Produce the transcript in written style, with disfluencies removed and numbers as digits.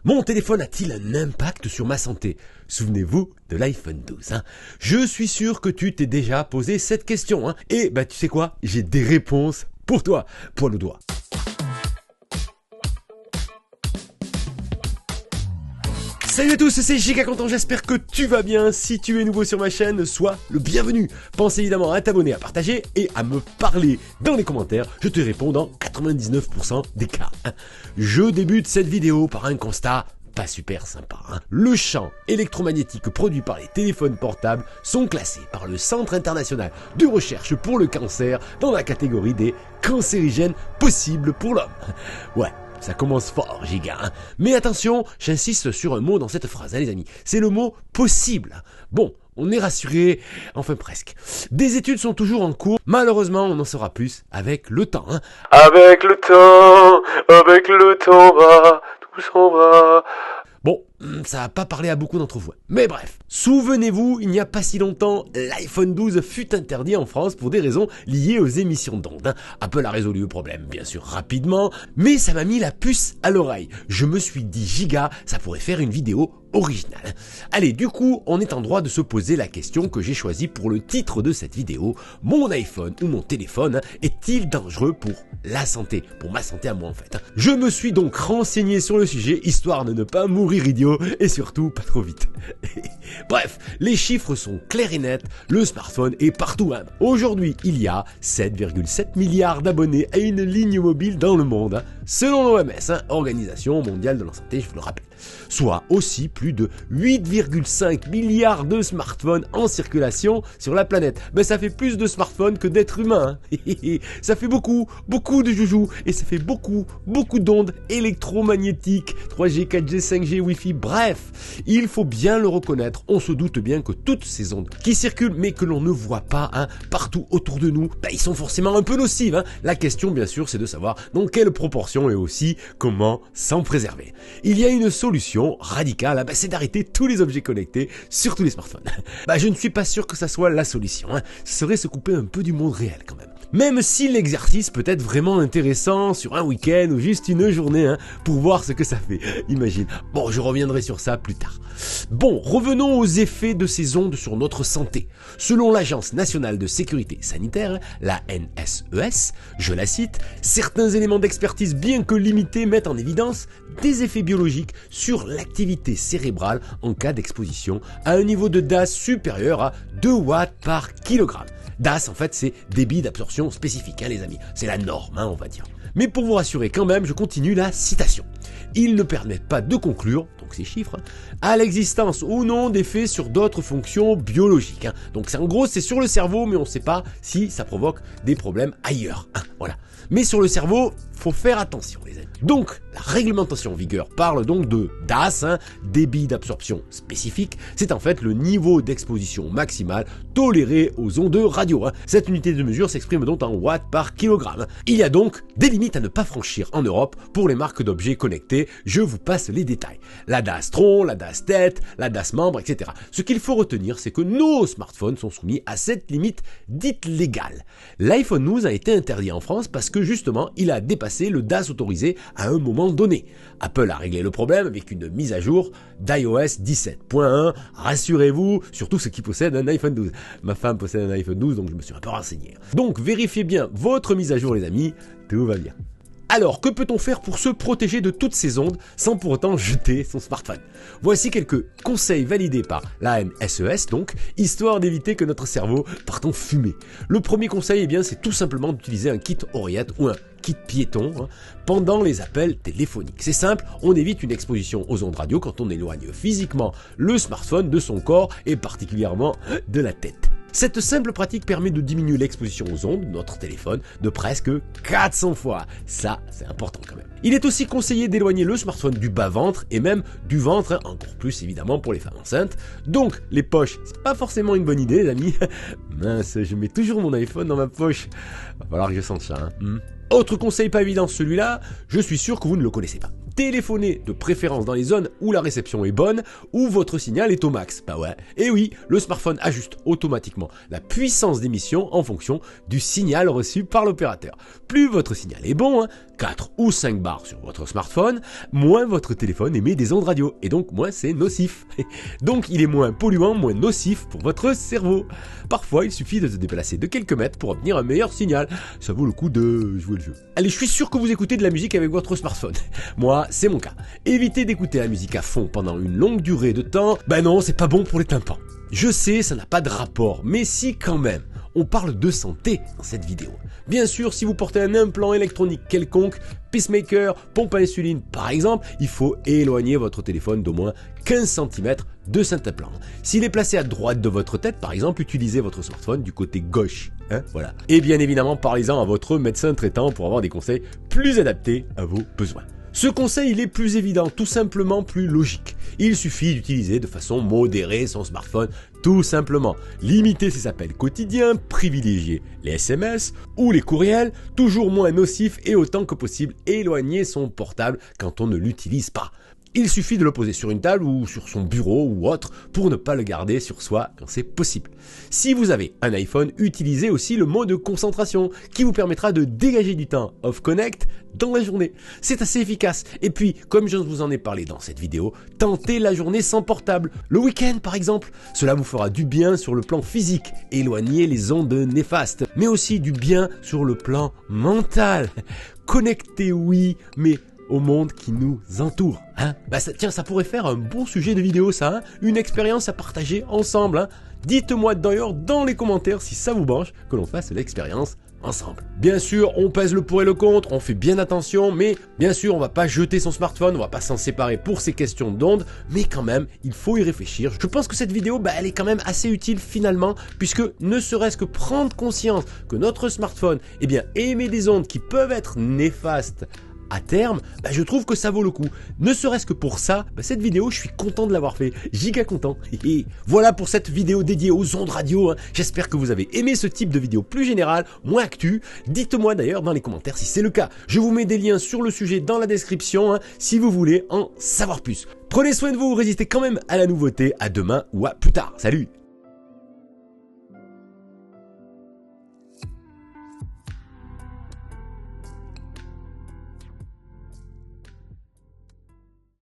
Mon téléphone a-t-il un impact sur ma santé? Souvenez-vous de l'iPhone 12. Je suis sûr que tu t'es déjà posé cette question. Et tu sais quoi? J'ai des réponses pour toi. Poil au doigt. Salut à tous, c'est Giga Content, j'espère que tu vas bien. Si tu es nouveau sur ma chaîne, sois le bienvenu. Pense évidemment à t'abonner, à partager et à me parler dans les commentaires. Je te réponds dans 99% des cas. Je débute cette vidéo par un constat pas super sympa. Le champ électromagnétique produit par les téléphones portables sont classés par le Centre international de recherche pour le cancer dans la catégorie des cancérigènes possibles pour l'homme. Ouais. Ça commence fort, Giga. Mais attention, j'insiste sur un mot dans cette phrase, les amis. C'est le mot « possible ». Bon, on est rassuré, enfin presque. Des études sont toujours en cours. Malheureusement, on en saura plus avec le temps. Avec le temps va, tout s'en va. Bon, ça va pas parler à beaucoup d'entre vous. Mais bref, souvenez-vous, il n'y a pas si longtemps, l'iPhone 12 fut interdit en France pour des raisons liées aux émissions d'ondes. Apple a résolu le problème, bien sûr, rapidement, mais ça m'a mis la puce à l'oreille. Je me suis dit, Giga, ça pourrait faire une vidéo originale. Allez, du coup, on est en droit de se poser la question que j'ai choisie pour le titre de cette vidéo. Mon iPhone ou mon téléphone est-il dangereux pour la santé? Pour ma santé à moi, en fait. Je me suis donc renseigné sur le sujet, histoire de ne pas mourir idiot et surtout pas trop vite. Bref, les chiffres sont clairs et nets, le smartphone est partout. Aujourd'hui, il y a 7,7 milliards d'abonnés à une ligne mobile dans le monde, selon l'OMS, Organisation mondiale de la santé, je vous le rappelle. Soit aussi plus de 8,5 milliards de smartphones en circulation sur la planète. Ça fait plus de smartphones que d'êtres humains. Ça fait beaucoup de joujoux et ça fait beaucoup d'ondes électromagnétiques, 3G, 4G, 5G, Wi-Fi, bref. Il faut bien le reconnaître, on se doute bien que toutes ces ondes qui circulent mais que l'on ne voit pas partout autour de nous, ils sont forcément un peu nocives. La question bien sûr c'est de savoir dans quelle proportion et aussi comment s'en préserver. Il y a une solution radicale, c'est d'arrêter tous les objets connectés sur tous les smartphones. Je ne suis pas sûr que ça soit la solution. Ce serait se couper un peu du monde réel quand même. Même si l'exercice peut être vraiment intéressant sur un week-end ou juste une journée pour voir ce que ça fait. Imagine. Bon, je reviendrai sur ça plus tard. Bon, revenons aux effets de ces ondes sur notre santé. Selon l'Agence nationale de sécurité sanitaire, la NSES, je la cite, certains éléments d'expertise bien que limités mettent en évidence des effets biologiques sur l'activité cérébrale en cas d'exposition à un niveau de DAS supérieur à 2 watts par kilogramme. DAS, en fait, c'est débit d'absorption spécifique, les amis. C'est la norme, on va dire. Mais pour vous rassurer quand même, je continue la citation. Ils ne permettent pas de conclure, donc ces chiffres, à l'existence ou non d'effets sur d'autres fonctions biologiques. Donc en gros, c'est sur le cerveau, mais on ne sait pas si ça provoque des problèmes ailleurs. Voilà. Mais sur le cerveau, faut faire attention, les amis. Donc, la réglementation en vigueur parle donc de DAS, débit d'absorption spécifique. C'est en fait le niveau d'exposition maximale toléré aux ondes radio. Cette unité de mesure s'exprime donc en watts par kilogramme. Il y a donc des limites à ne pas franchir en Europe pour les marques d'objets connectés. Je vous passe les détails. La DAS tronc, la DAS tête, la DAS membre, etc. Ce qu'il faut retenir, c'est que nos smartphones sont soumis à cette limite dite légale. L'iPhone 12 a été interdit en France parce que justement, il a dépassé le DAS autorisé à un moment donné. Apple a réglé le problème avec une mise à jour d'iOS 17.1. Rassurez-vous, surtout ceux qui possèdent un iPhone 12. Ma femme possède un iPhone 12, donc je me suis un peu renseigné. Donc vérifiez bien votre mise à jour, les amis, tout va bien. Alors, que peut-on faire pour se protéger de toutes ces ondes sans pour autant jeter son smartphone? Voici quelques conseils validés par la NSES, donc, histoire d'éviter que notre cerveau parte en fumée. Le premier conseil, c'est tout simplement d'utiliser un kit oreillette ou un kit piéton pendant les appels téléphoniques. C'est simple, on évite une exposition aux ondes radio quand on éloigne physiquement le smartphone de son corps et particulièrement de la tête. Cette simple pratique permet de diminuer l'exposition aux ondes de notre téléphone de presque 400 fois. Ça, c'est important quand même. Il est aussi conseillé d'éloigner le smartphone du bas-ventre et même du ventre, encore plus évidemment pour les femmes enceintes. Donc, les poches, c'est pas forcément une bonne idée, les amis. Mince, je mets toujours mon iPhone dans ma poche. Va falloir que je sente ça. Autre conseil pas évident, celui-là, je suis sûr que vous ne le connaissez pas. Téléphonez de préférence dans les zones où la réception est bonne, où votre signal est au max. Bah ouais. Et oui, le smartphone ajuste automatiquement la puissance d'émission en fonction du signal reçu par l'opérateur. Plus votre signal est bon, 4 ou 5 bars sur votre smartphone, moins votre téléphone émet des ondes radio, et donc moins c'est nocif. Donc il est moins polluant, moins nocif pour votre cerveau. Parfois il suffit de se déplacer de quelques mètres pour obtenir un meilleur signal. Ça vaut le coup de jouer le jeu. Allez, je suis sûr que vous écoutez de la musique avec votre smartphone. Moi, c'est mon cas. Évitez d'écouter la musique à fond pendant une longue durée de temps. Ben non, c'est pas bon pour les tympans. Je sais, ça n'a pas de rapport, mais si quand même. On parle de santé dans cette vidéo. Bien sûr, si vous portez un implant électronique quelconque, pacemaker, pompe à insuline par exemple, il faut éloigner votre téléphone d'au moins 15 cm de cet implant. S'il est placé à droite de votre tête, par exemple, utilisez votre smartphone du côté gauche. Voilà. Et bien évidemment, parlez-en à votre médecin traitant pour avoir des conseils plus adaptés à vos besoins. Ce conseil, il est plus évident, tout simplement plus logique. Il suffit d'utiliser de façon modérée son smartphone, tout simplement. Limiter ses appels quotidiens, privilégier les SMS ou les courriels, toujours moins nocifs et autant que possible éloigner son portable quand on ne l'utilise pas. Il suffit de le poser sur une table ou sur son bureau ou autre pour ne pas le garder sur soi quand c'est possible. Si vous avez un iPhone, utilisez aussi le mode concentration qui vous permettra de dégager du temps off connect dans la journée. C'est assez efficace. Et puis, comme je vous en ai parlé dans cette vidéo, tentez la journée sans portable. Le week-end par exemple. Cela vous fera du bien sur le plan physique, éloigner les ondes néfastes, mais aussi du bien sur le plan mental. Connecté oui, mais au monde qui nous entoure. Ça pourrait faire un bon sujet de vidéo ça, une expérience à partager ensemble. Dites-moi d'ailleurs dans les commentaires si ça vous branche que l'on fasse l'expérience ensemble. Bien sûr, on pèse le pour et le contre, on fait bien attention, mais bien sûr, on va pas jeter son smartphone, on va pas s'en séparer pour ces questions d'ondes, mais quand même, il faut y réfléchir. Je pense que cette vidéo, elle est quand même assez utile finalement, puisque ne serait-ce que prendre conscience que notre smartphone, émet des ondes qui peuvent être néfastes à terme, je trouve que ça vaut le coup. Ne serait-ce que pour ça, cette vidéo, je suis content de l'avoir fait. Giga content. Et voilà pour cette vidéo dédiée aux ondes radio. J'espère que vous avez aimé ce type de vidéo plus générale, moins actu. Dites-moi d'ailleurs dans les commentaires si c'est le cas. Je vous mets des liens sur le sujet dans la description si vous voulez en savoir plus. Prenez soin de vous, résistez quand même à la nouveauté. À demain ou à plus tard. Salut!